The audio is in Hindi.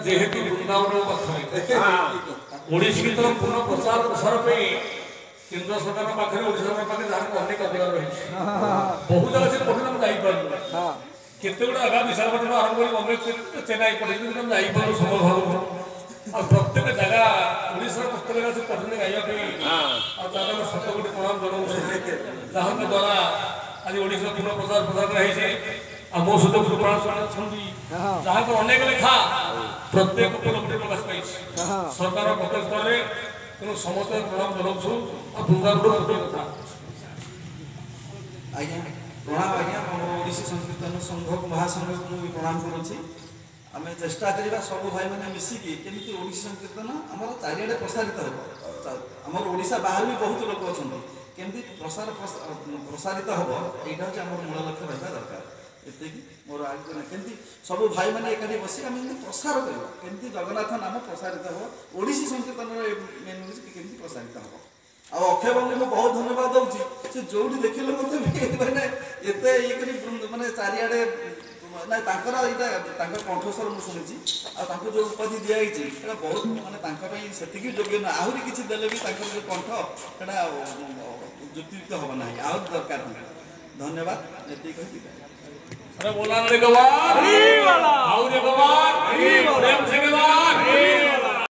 जेहेतु वृंदावन पाखे ओडिसी गीतर पूर्ण प्रचार प्रसार केंद्र सरकार पाखे ओडिशा सरकार पाखे जहाँ अनेक अधिकार रही बहुत जगह से पठन जापर केते गुड़ा आगा विशाखापट्टनम आरंभ कर बम्बे चेन्नई पठे जापर संभव भाव प्रत्येक जगह ओडिशा प्रत्येक जगह से पठन गाइबा सत कोटी प्रणाम जनाऊँ जहाँ द्वारा आज ओडिशा पूर्ण प्रचार प्रसार है मो सहित कृपा जहाँ अनेक लेखा प्रत्येक उपलब्धि प्रकाश पाई सरकार प्रत्येक स्तर में तेणु समस्त प्रणाम जनाऊँ बृंदावन कथा आज्ञा प्रणाम आज्ञा ओडिसी संकीर्तन संघ महासंघ को भी प्रणाम करुँची आम चेष्टा करवा सब भाई मैंने मिसिकी केमी ओडिसी संकीर्तन आम चारिड़े प्रसारित हो आम ओडिशा बाहर भी बहुत लोग अच्छा केमी प्रसारित हम यहाँ हूँ आम मूल लक्ष्य रहा दरकार एति मोर आगे केमती सब भाई मैंने एकाठी बसी आम प्रसार करवा केमती जगन्नाथ नाम प्रसारित हो ओडिसी संकीर्तन मेन हूँ केमती प्रसारित हम अक्षय बाबू को बहुत धन्यवाद दूसरी से जो देखिले मत मैंने एत ये मैंने चारिड़े ना कंठस्वर मुझे शुणी जो उपाधि दिखाई बहुत मानने से योग्य ना आहरी किसी देले भी जो कंठ से जुक्तियुक्त हम ना आहरी दरकार धन्यवाद ये अरे बोला